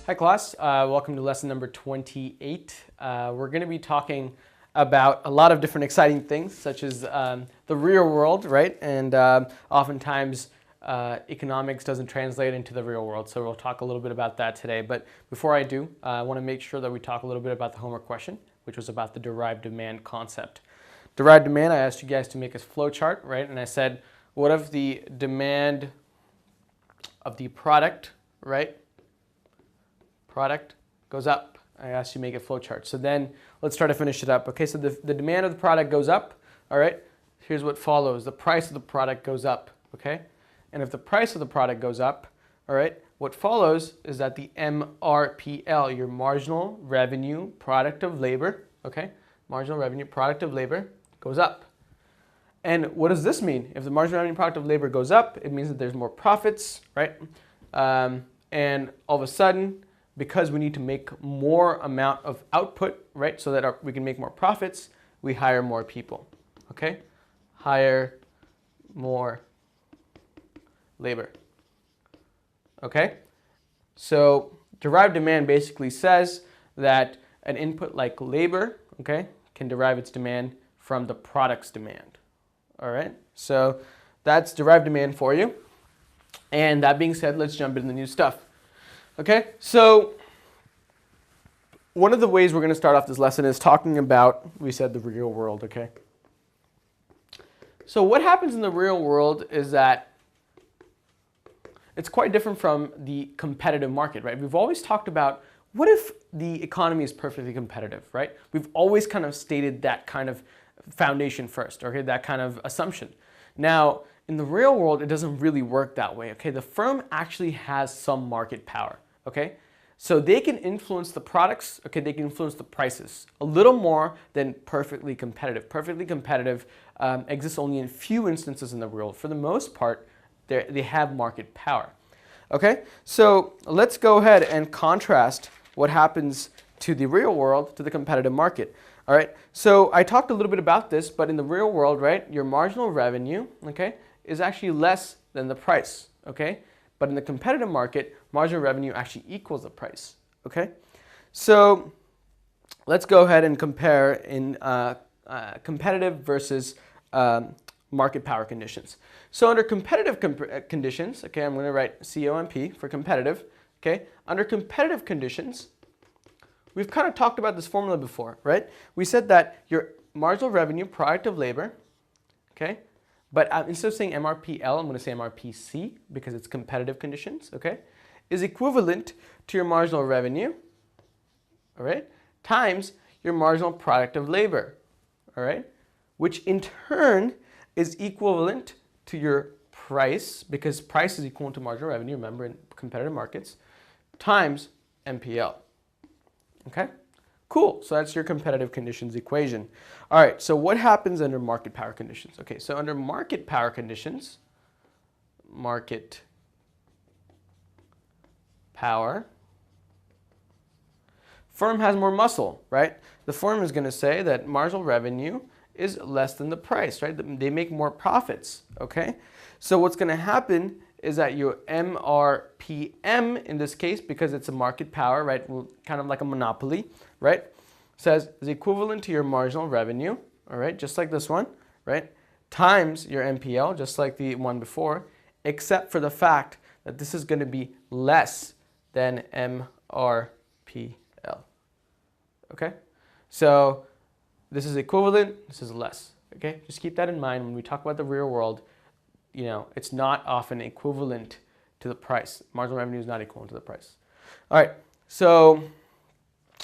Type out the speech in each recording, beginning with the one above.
Hi class, welcome to lesson number 28. We're going to be talking about a lot of different exciting things such as the real world, right? And oftentimes economics doesn't translate into the real world, so we'll talk a little bit about that today. But before I do, I want to make sure that we talk a little bit about the homework question, which was about the derived demand concept. Derived demand, I asked you guys to make a flow chart, right? And I said, what if the demand of the product, right? Product goes up. I asked you to make a flow chart. So then let's try to finish it up. Okay, so the demand of the product goes up. All right, here's what follows. The price of the product goes up. Okay, and if the price of the product goes up, all right, what follows is that the MRPL, your marginal revenue product of labor, okay, marginal revenue product of labor goes up. And what does this mean? If the marginal revenue product of labor goes up, it means that there's more profits, right? And all of a sudden, because we need to make more amount of output, right, so that we can make more profits, we hire more people, okay? Hire more labor, okay? So derived demand basically says that an input like labor, okay, can derive its demand from the product's demand, all right? So that's derived demand for you. And that being said, let's jump into the new stuff. Okay, so one of the ways we're going to start off this lesson is talking about, we said, the real world, okay? So what happens in the real world is that it's quite different from the competitive market, right? We've always talked about what if the economy is perfectly competitive, right? We've always kind of stated that kind of foundation first, okay, that kind of assumption. Now, in the real world, it doesn't really work that way, okay? The firm actually has some market power, okay? So they can influence the products, okay, they can influence the prices a little more than perfectly competitive. Perfectly competitive exists only in few instances in the world. For the most part, they have market power, okay? So let's go ahead and contrast what happens to the real world to the competitive market. All right, so I talked a little bit about this, but in the real world, right, your marginal revenue, okay, is actually less than the price, okay? But in the competitive market, marginal revenue actually equals the price, okay? So let's go ahead and compare in competitive versus market power conditions. So under competitive conditions, okay, I'm going to write COMP for competitive, okay? Under competitive conditions, we've kind of talked about this formula before, right? We said that your marginal revenue product of labor, okay? But instead of saying MRPL, I'm going to say MRPC because it's competitive conditions, okay? Is equivalent to your marginal revenue, all right? Times your marginal product of labor, all right? Which in turn is equivalent to your price, because price is equal to marginal revenue, remember, in competitive markets, times MPL, okay? Cool, so that's your competitive conditions equation. All right, so what happens under market power conditions? Okay, so under market power conditions, market power, firm has more muscle, right? The firm is going to say that marginal revenue is less than the price, right? They make more profits, okay? So what's going to happen is that your MRPM, in this case, because it's a market power, right, kind of like a monopoly, right, says is equivalent to your marginal revenue, all right, just like this one, right, times your MPL, just like the one before, except for the fact that this is going to be less than MRPL, okay? So this is equivalent, this is less, okay? Just keep that in mind when we talk about the real world. You know, it's not often equivalent to the price. Marginal revenue is not equivalent to the price. All right, so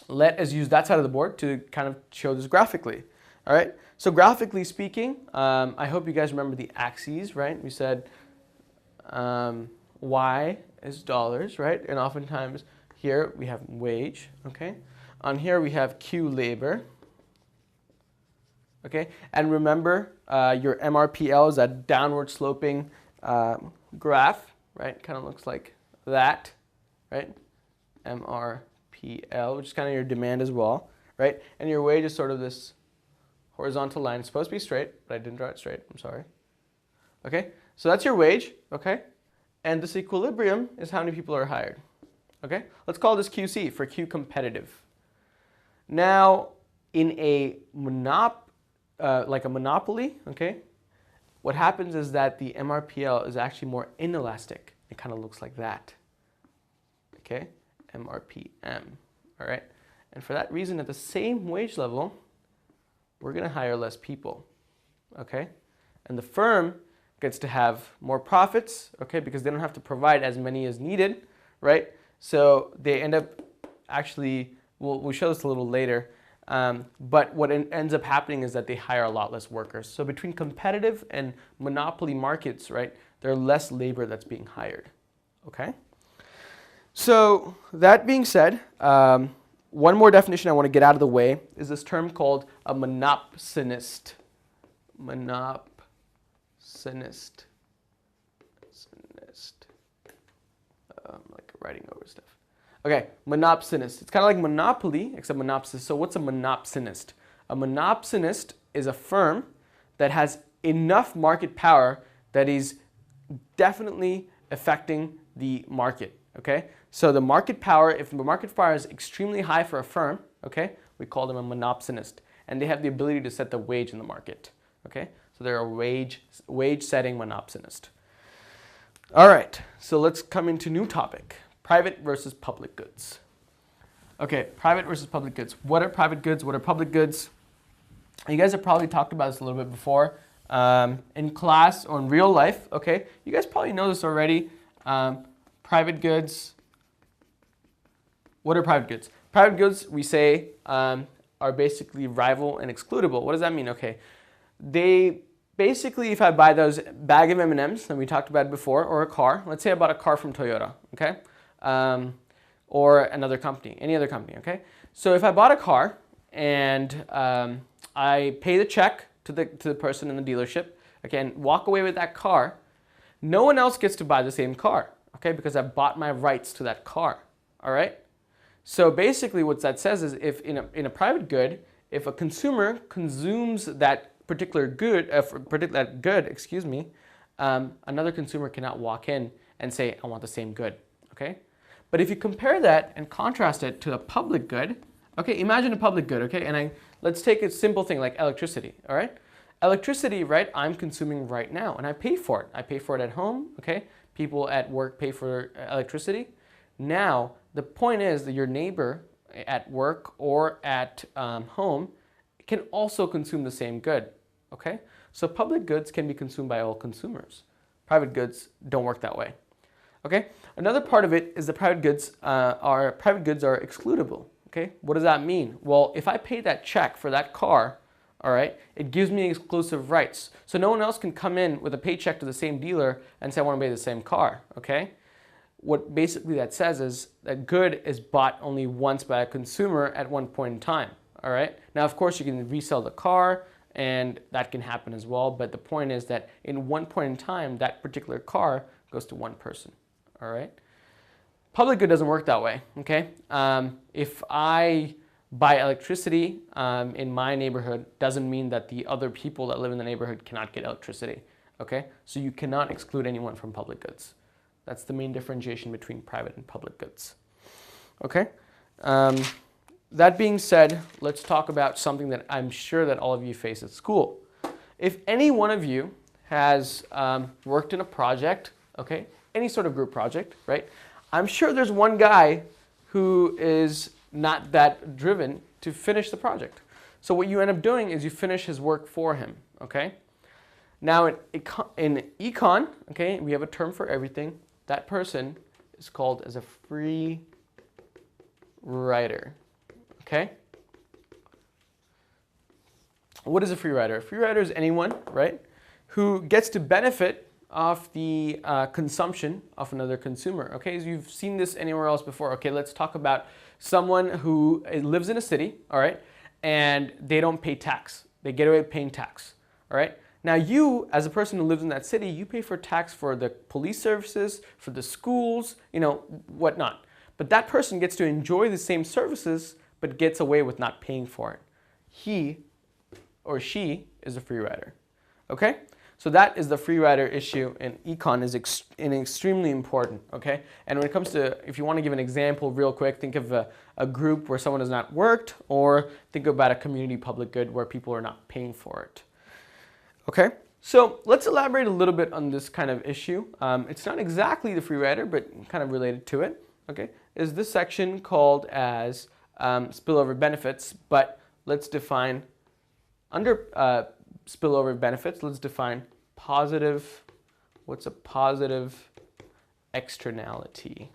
let us use that side of the board to kind of show this graphically. All right, so graphically speaking, I hope you guys remember the axes, right? We said Y is dollars, right? And oftentimes here we have wage, okay? On here we have Q labor. Okay, and remember your MRPL is a downward sloping graph, right? Kind of looks like that, right? MRPL, which is kind of your demand as well, right? And your wage is sort of this horizontal line. It's supposed to be straight, but I didn't draw it straight. I'm sorry. Okay, so that's your wage, okay? And this equilibrium is how many people are hired, Okay, let's call this QC for Q competitive. Now, in a like a monopoly, okay, what happens is that the MRPL is actually more inelastic. It kind of looks like that. Okay, MRPM. All right, and for that reason, at the same wage level, we're going to hire less people. Okay, and the firm gets to have more profits. Okay, because they don't have to provide as many as needed, right? So they end up actually, we'll show this a little later, but what ends up happening is that they hire a lot less workers. So between competitive and monopoly markets, right, there's less labor that's being hired. Okay? So that being said, one more definition I want to get out of the way is this term called a monopsonist. Monopsonist. Like writing over stuff. Okay, monopsonist. It's kind of like monopoly, except monopsis. So what's a monopsonist? A monopsonist is a firm that has enough market power that is definitely affecting the market. Okay, so the market power, if the market power is extremely high for a firm, okay, we call them a monopsonist, and they have the ability to set the wage in the market. Okay, so they're a wage-setting monopsonist. All right, so let's come into new topic, private versus public goods. Okay, private versus public goods. What are private goods? What are public goods? You guys have probably talked about this a little bit before in class or in real life, okay? You guys probably know this already. Private goods. What are private goods? Private goods, we say, are basically rival and excludable. What does that mean? Okay, they basically, if I buy those bag of M&Ms that we talked about before, or a car, let's say I bought a car from Toyota, okay? Or another company, any other company, okay? So if I bought a car and I pay the check to the person in the dealership, okay, and walk away with that car, no one else gets to buy the same car, okay? Because I bought my rights to that car, all right? So basically what that says is if in a private good, if a consumer consumes that particular good, another consumer cannot walk in and say, I want the same good, okay? But if you compare that and contrast it to a public good, okay, imagine a public good, okay? And let's take a simple thing like electricity, all right? Electricity, right, I'm consuming right now and I pay for it. I pay for it at home, okay? People at work pay for electricity. Now, the point is that your neighbor at work or at home can also consume the same good, okay? So public goods can be consumed by all consumers. Private goods don't work that way, okay? Another part of it is the private goods are excludable, okay? What does that mean? Well, if I pay that check for that car, all right, it gives me exclusive rights. So no one else can come in with a paycheck to the same dealer and say, I want to buy the same car, okay? What basically that says is that good is bought only once by a consumer at one point in time. All right. Now, of course, you can resell the car, and that can happen as well. But the point is that in one point in time, that particular car goes to one person. All right. Public good doesn't work that way. Okay. If I buy electricity in my neighborhood, doesn't mean that the other people that live in the neighborhood cannot get electricity. Okay. So you cannot exclude anyone from public goods. That's the main differentiation between private and public goods. Okay. That being said, let's talk about something that I'm sure that all of you face at school. If any one of you has worked in a project, okay, any sort of group project, right? I'm sure there's one guy who is not that driven to finish the project. So what you end up doing is you finish his work for him, okay? Now in econ, okay, we have a term for everything. That person is called as a free rider. Okay? What is a free rider? A free rider is anyone, right, who gets to benefit off the consumption of another consumer. Okay, so you've seen this anywhere else before. Okay, let's talk about someone who lives in a city, all right, and they don't pay tax. They get away with paying tax, all right? Now you, as a person who lives in that city, you pay for tax for the police services, for the schools, you know, whatnot. But that person gets to enjoy the same services but gets away with not paying for it. He or she is a free rider. Okay? So that is the free rider issue in econ is extremely important, okay? And when it comes to, if you want to give an example real quick, think of a group where someone has not worked, or think about a community public good where people are not paying for it, okay? So let's elaborate a little bit on this kind of issue. It's not exactly the free rider, but kind of related to it, okay? Is this section called as spillover benefits, but let's define, under spillover benefits, let's define positive, what's a positive externality?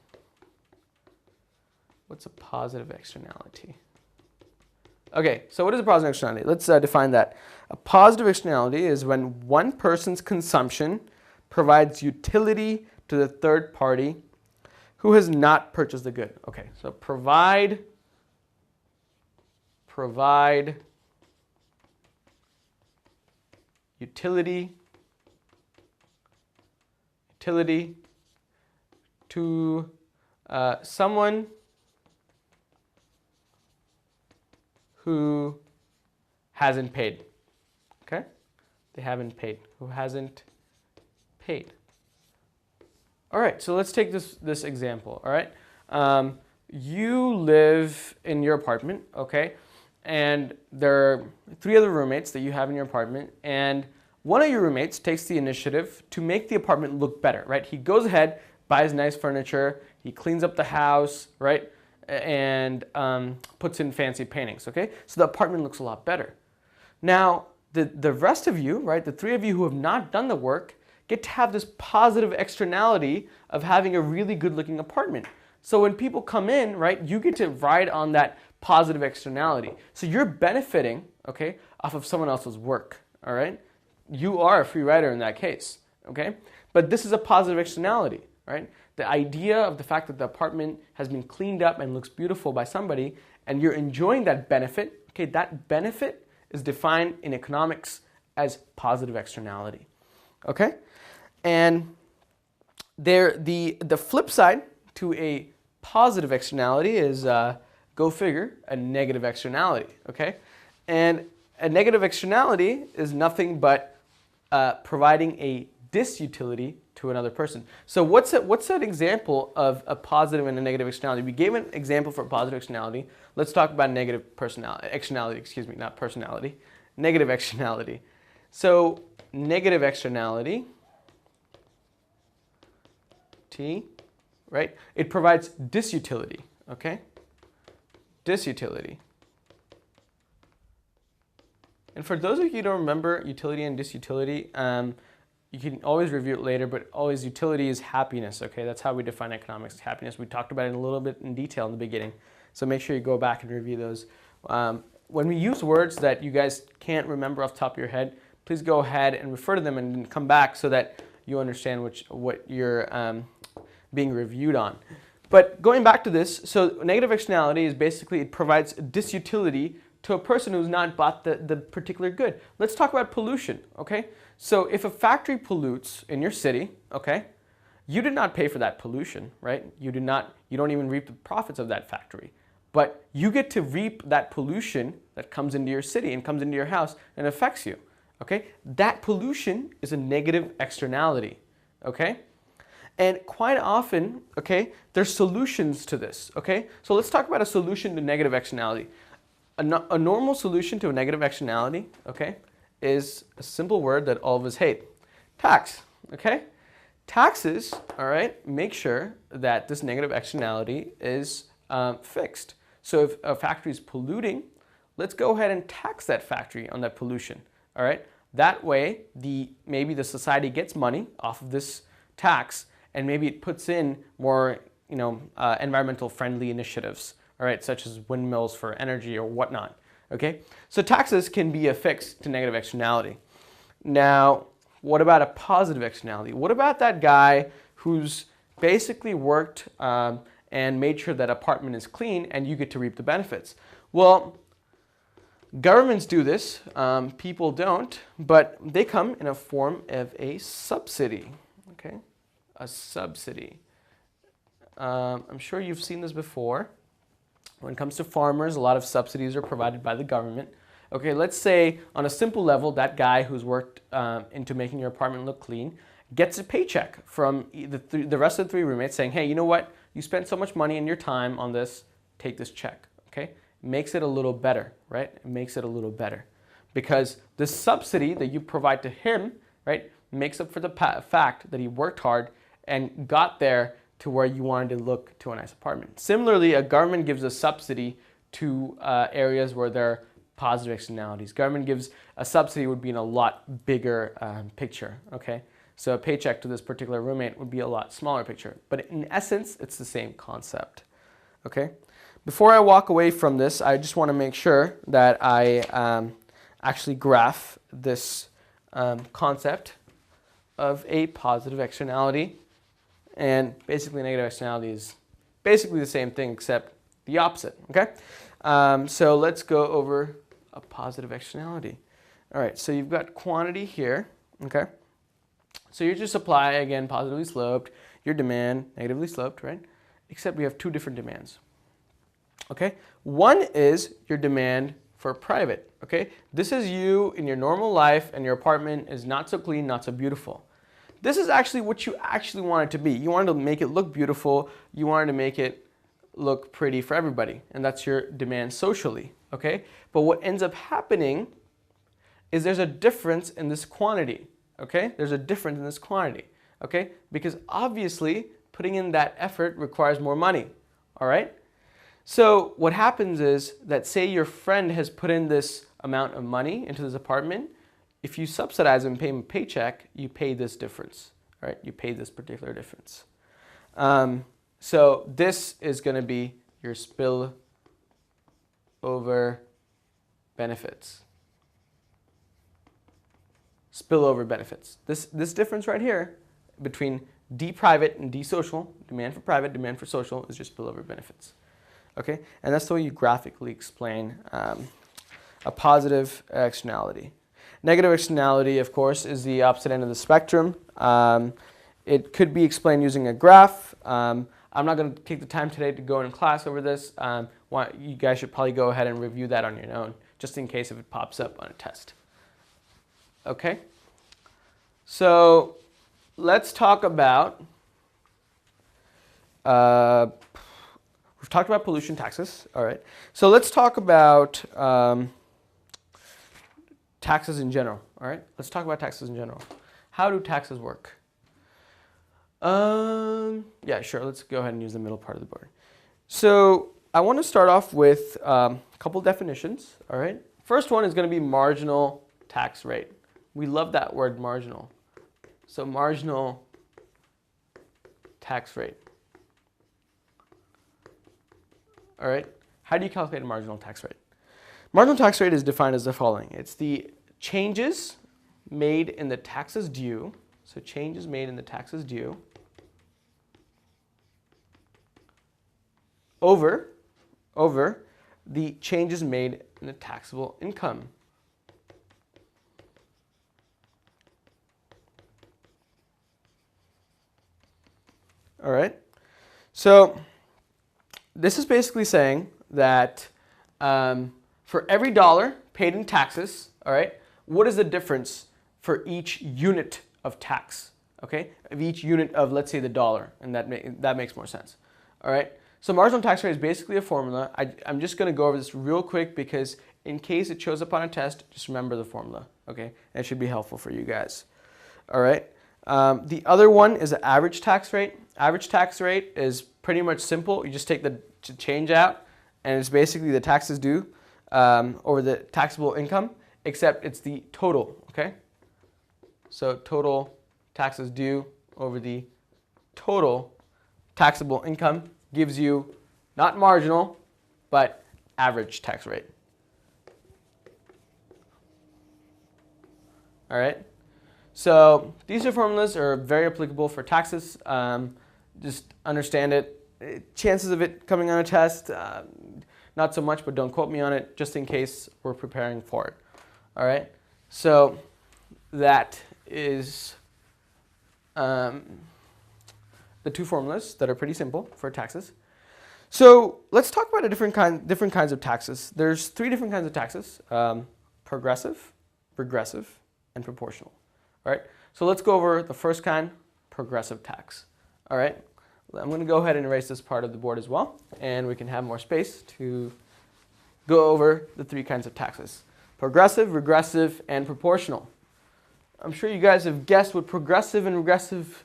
What's a positive externality? Okay, so what is a positive externality? Let's define that. A positive externality is when one person's consumption provides utility to the third party who has not purchased the good. Okay, so provide utility to someone who hasn't paid. Okay? They haven't paid. Who hasn't paid. All right, so let's take this example, all right? You live in your apartment, okay? And there are 3 other roommates that you have in your apartment, and one of your roommates takes the initiative to make the apartment look better, right? He goes ahead, buys nice furniture, he cleans up the house, right? And puts in fancy paintings, okay? So the apartment looks a lot better. Now, the rest of you, right, the 3 of you who have not done the work, get to have this positive externality of having a really good looking apartment. So when people come in, right, you get to ride on that positive externality. So you're benefiting, okay, off of someone else's work, all right? You are a free rider in that case, okay? But this is a positive externality, right? The idea of the fact that the apartment has been cleaned up and looks beautiful by somebody, and you're enjoying that benefit, okay, that benefit is defined in economics as positive externality, okay? And the flip side to a positive externality is, go figure, a negative externality, okay? And a negative externality is nothing but providing a disutility to another person. So what's an example of a positive and a negative externality? We gave an example for a positive externality. Let's talk about negative externality, not personality. Negative externality. So negative externality, T, right? It provides disutility, okay? Disutility. And for those of you who don't remember utility and disutility, you can always review it later, but always utility is happiness, okay? That's how we define economics, happiness. We talked about it a little bit in detail in the beginning, so make sure you go back and review those. When we use words that you guys can't remember off the top of your head, please go ahead and refer to them and come back so that you understand what you're being reviewed on. But going back to this, so negative externality is basically it provides disutility to a person who's not bought the particular good. Let's talk about pollution, okay? So if a factory pollutes in your city, okay, you did not pay for that pollution, right? You don't even reap the profits of that factory. But you get to reap that pollution that comes into your city and comes into your house and affects you, okay? That pollution is a negative externality, okay? And quite often, okay, there's solutions to this, okay? So let's talk about a solution to negative externality. A normal solution to a negative externality, okay, is a simple word that all of us hate. Tax, okay? Taxes, all right, make sure that this negative externality is fixed. So if a factory is polluting, let's go ahead and tax that factory on that pollution, all right? That way, maybe the society gets money off of this tax, and maybe it puts in more, environmental friendly initiatives, all right, such as windmills for energy or whatnot, okay? So taxes can be a fix to negative externality. Now, what about a positive externality? What about that guy who's basically worked and made sure that apartment is clean and you get to reap the benefits? Well, governments do this, people don't, but they come in a form of a subsidy, okay? A subsidy. I'm sure you've seen this before. When it comes to farmers, a lot of subsidies are provided by the government. Okay, let's say on a simple level, that guy who's worked into making your apartment look clean gets a paycheck from the rest of the 3 roommates saying, hey, you know what? You spent so much money and your time on this, take this check, okay? Makes it a little better, right? It makes it a little better because the subsidy that you provide to him, right, makes up for the fact that he worked hard and got there to where you wanted to look to a nice apartment. Similarly, a government gives a subsidy to areas where there are positive externalities. Government gives a subsidy would be in a lot bigger picture, okay? So a paycheck to this particular roommate would be a lot smaller picture. But in essence, it's the same concept, okay? Before I walk away from this, I just want to make sure that I actually graph this concept of a positive externality. And basically negative externality is basically the same thing except the opposite, okay? So let's go over a positive externality. All right, so you've got quantity here, okay? So here's your supply, again, positively sloped, your demand, negatively sloped, right? Except we have 2 different demands, okay? One is your demand for private, okay? This is you in your normal life and your apartment is not so clean, not so beautiful. This is actually what you actually want it to be. You wanted to make it look beautiful. You wanted to make it look pretty for everybody. And that's your demand socially, okay? But what ends up happening is there's a difference in this quantity, okay? There's a difference in this quantity, okay? Because obviously putting in that effort requires more money, all right? So what happens is that say your friend has put in this amount of money into this apartment. If you subsidize and pay him a paycheck, you pay this difference, right? You pay this particular difference. So this is going to be your spillover benefits. Spillover benefits. This difference right here between D private and D social, demand for private, demand for social, is your spillover benefits. Okay, and that's the way you graphically explain a positive externality. Negative externality, of course, is the opposite end of the spectrum. It could be explained using a graph. I'm not going to take the time today to go in class over this. You guys should probably go ahead and review that on your own, just in case if it pops up on a test. Okay? So let's talk about, we've talked about pollution taxes, all right. So let's talk about taxes in general, all right? Let's talk about taxes in general. How do taxes work? Yeah, sure, let's go ahead and use the middle part of the board. So I want to start off with a couple definitions, all right? First one is going to be marginal tax rate. We love that word marginal. So marginal tax rate. All right, how do you calculate a marginal tax rate? Marginal tax rate is defined as the following. It's the changes made in the taxes due, so changes made in the taxes due over the changes made in the taxable income. All right, so this is basically saying that for every dollar paid in taxes, all right, what is the difference for each unit of tax, okay, of each unit of, let's say, the dollar, and that makes more sense, all right? So marginal tax rate is basically a formula. I'm just going to go over this real quick because in case it shows up on a test, just remember the formula, okay? And it should be helpful for you guys, all right? The other one is the average tax rate. Average tax rate is pretty much simple. You just take the change out, and it's basically the taxes due over the taxable income, except it's the total, okay? So total taxes due over the total taxable income gives you not marginal, but average tax rate. All right? So these two formulas are very applicable for taxes. Just understand it. Chances of it coming on a test, not so much, but don't quote me on it, just in case we're preparing for it. All right? So that is the two formulas that are pretty simple for taxes. So let's talk about different kinds of taxes. There's three different kinds of taxes. progressive, regressive, and proportional. All right, so let's go over the first kind, progressive tax. All right, I'm going to go ahead and erase this part of the board as well, and we can have more space to go over the three kinds of taxes: progressive, regressive, and proportional. I'm sure you guys have guessed what progressive and regressive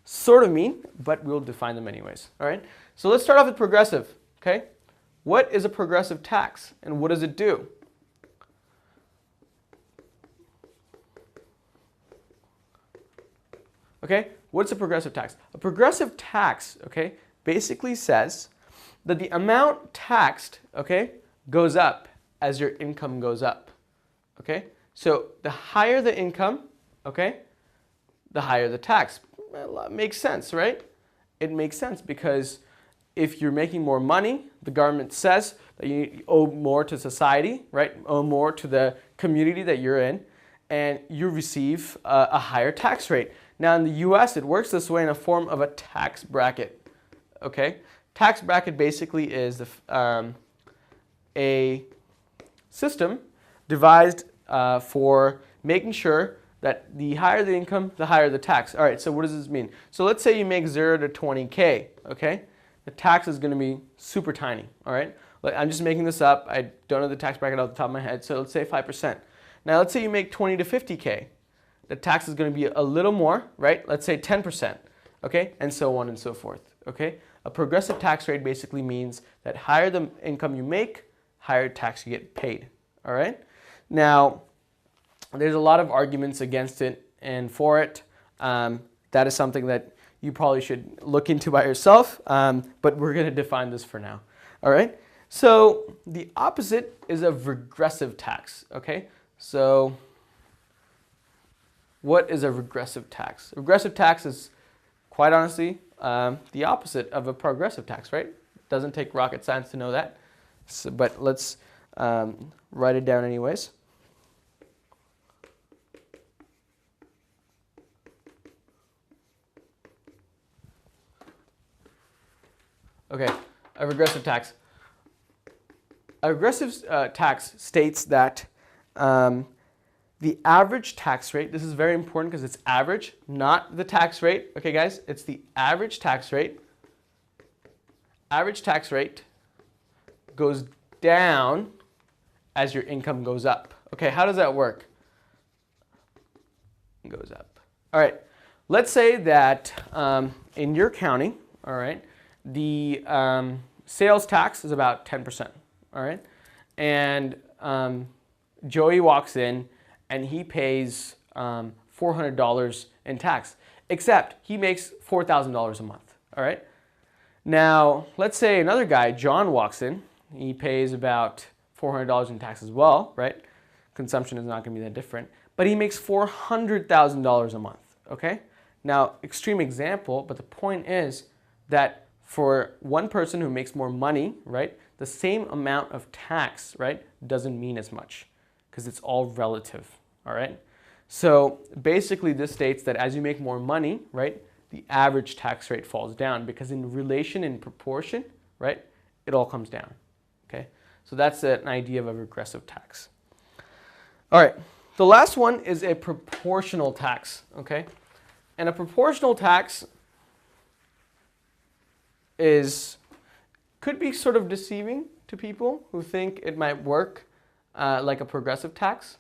sort of mean, but we'll define them anyways. All right, so let's start off with progressive. Okay, what is a progressive tax and what does it do? Okay, what's a progressive tax? A progressive tax, okay, basically says that the amount taxed, okay, goes up as your income goes up. Okay, so the higher the income, okay, the higher the tax. Well, that makes sense, right? It makes sense because if you're making more money, the government says that you owe more to society, right? Owe more to the community that you're in, and you receive a higher tax rate. Now in the US, it works this way in a form of a tax bracket. Okay, tax bracket basically is a system devised for making sure that the higher the income, the higher the tax. All right, so what does this mean? So let's say you make 0 to 20K, okay? The tax is going to be super tiny, all right? I'm just making this up. I don't know the tax bracket off the top of my head, so let's say 5%. Now let's say you make 20 to 50K. The tax is going to be a little more, right? Let's say 10%, okay? And so on and so forth, okay? A progressive tax rate basically means that higher the income you make, higher tax you get paid, all right? Now, there's a lot of arguments against it and for it. That is something that you probably should look into by yourself, but we're going to define this for now, all right? So the opposite is a regressive tax, okay? So what is a regressive tax? A regressive tax is, quite honestly, the opposite of a progressive tax, right? It doesn't take rocket science to know that, so, but let's write it down anyways. Okay, a regressive tax. A regressive tax states that the average tax rate, this is very important because it's average, not the tax rate. Okay, guys, it's the average tax rate. Average tax rate goes down as your income goes up. Okay, how does that work? It goes up. All right, let's say that in your county, all right, the sales tax is about 10%, all right? And Joey walks in and he pays $400 in tax, except he makes $4,000 a month, all right? Now, let's say another guy, John, walks in. He pays about $400 in tax as well, right? Consumption is not going to be that different, but he makes $400,000 a month, okay? Now, extreme example, but the point is that for one person who makes more money, right, the same amount of tax, right, doesn't mean as much because it's all relative, all right? So basically this states that as you make more money, right, the average tax rate falls down because in relation, in proportion, right, it all comes down, okay? So that's an idea of a regressive tax. All right, the last one is a proportional tax, okay? And a proportional tax could be sort of deceiving to people who think it might work like a progressive tax,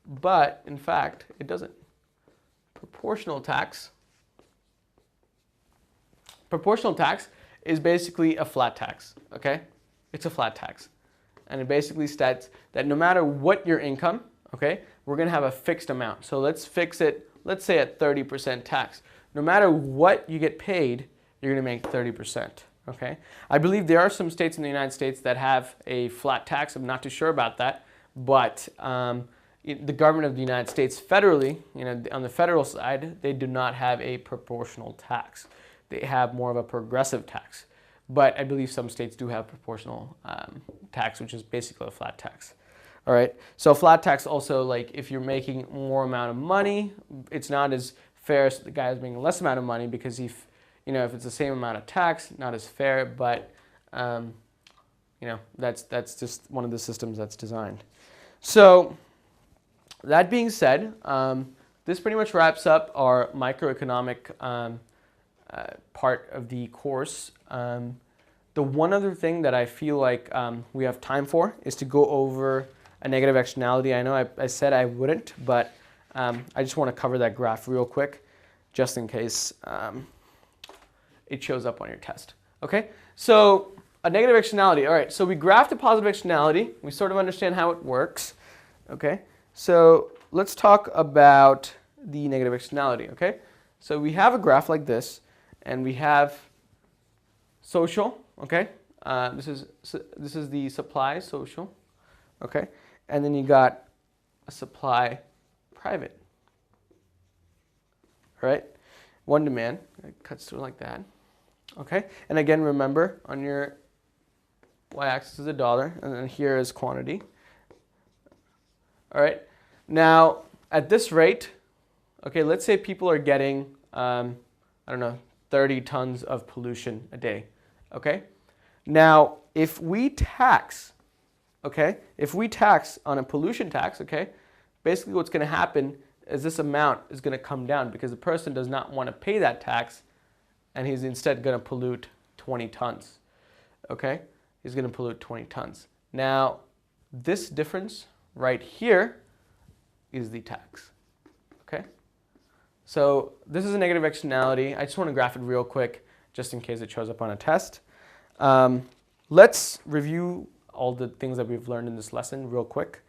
but in fact, it doesn't. Proportional tax is basically a flat tax, okay? It's a flat tax. And it basically states that no matter what your income, okay, we're going to have a fixed amount. So let's fix it, let's say at 30% tax. No matter what you get paid, you're going to make 30%, okay? I believe there are some states in the United States that have a flat tax. I'm not too sure about that, but the government of the United States federally, you know, on the federal side, they do not have a proportional tax. They have more of a progressive tax, but I believe some states do have proportional tax, which is basically a flat tax. All right, so flat tax also, like if you're making more amount of money, it's not as fair as the guy who's making less amount of money because if it's the same amount of tax, not as fair, but that's just one of the systems that's designed. So that being said, this pretty much wraps up our microeconomic part of the course. The one other thing that I feel like we have time for is to go over a negative externality. I know I said I wouldn't, but I just want to cover that graph real quick, just in case it shows up on your test. Okay, so a negative externality. All right, so we graphed a positive externality. We sort of understand how it works. Okay, so let's talk about the negative externality. Okay, so we have a graph like this, and we have social. Okay, this is the supply social. Okay, and then you got a supply private. All right, one demand. It cuts through like that. Okay, and again, remember on your y-axis is a dollar, and then here is quantity. All right, now at this rate, okay, let's say people are getting, I don't know, 30 tons of pollution a day. Okay, now if we tax, okay, if we tax on a pollution tax, okay, basically what's going to happen is this amount is going to come down because the person does not want to pay that tax, and he's instead going to pollute 20 tons. Okay, he's going to pollute 20 tons. Now, this difference right here is the tax. Okay, so this is a negative externality. I just want to graph it real quick, just in case it shows up on a test. Let's review all the things that we've learned in this lesson real quick.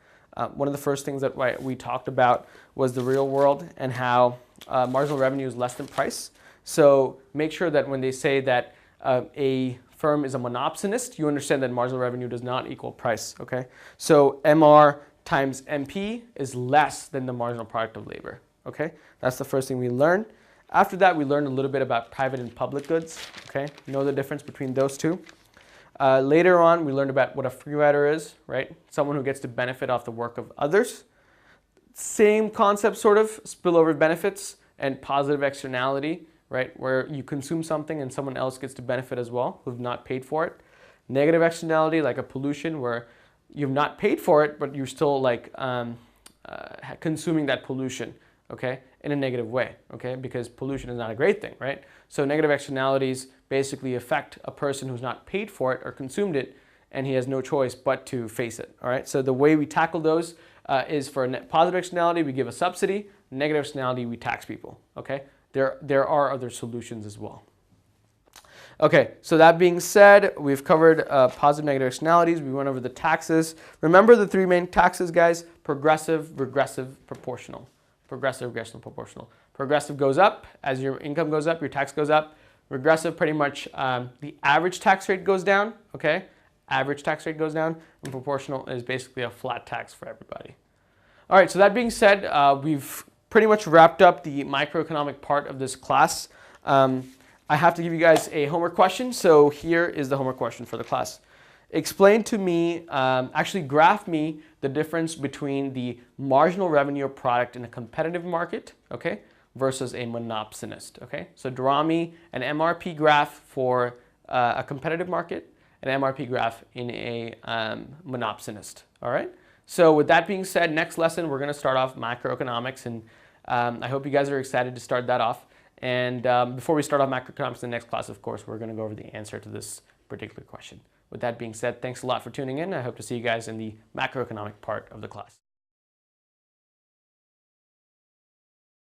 One of the first things that we talked about was the real world and how marginal revenue is less than price. So make sure that when they say that a firm is a monopsonist, you understand that marginal revenue does not equal price. Okay, so MR times MP is less than the marginal product of labor. Okay, that's the first thing we learned. After that, we learned a little bit about private and public goods. Okay, know the difference between those two. Later on, we learned about what a free rider is, right? Someone who gets to benefit off the work of others. Same concept, sort of, spillover benefits and positive externality, right? Where you consume something and someone else gets to benefit as well, who've not paid for it. Negative externality, like a pollution, where you've not paid for it, but you're still like consuming that pollution, okay, in a negative way, okay, because pollution is not a great thing, right? So negative externalities basically affect a person who's not paid for it or consumed it, and he has no choice but to face it, all right? So the way we tackle those is for a positive externality, we give a subsidy. Negative externality, we tax people, okay? There are other solutions as well. Okay, so that being said, we've covered positive, negative externalities. We went over the taxes. Remember the three main taxes, guys: progressive, regressive, proportional. Progressive, regressive, proportional. Progressive goes up as your income goes up, your tax goes up. Regressive, pretty much the average tax rate goes down, okay? Average tax rate goes down, and proportional is basically a flat tax for everybody. All right, so that being said, we've pretty much wrapped up the microeconomic part of this class. I have to give you guys a homework question, so here is the homework question for the class. Explain to me, actually graph me the difference between the marginal revenue of product in a competitive market, okay, versus a monopsonist, okay? So draw me an MRP graph for a competitive market, an MRP graph in a monopsonist, all right? So with that being said, next lesson, we're gonna start off macroeconomics, and I hope you guys are excited to start that off. And before we start off macroeconomics in the next class, of course, we're gonna go over the answer to this particular question. With that being said, thanks a lot for tuning in. I hope to see you guys in the macroeconomic part of the class.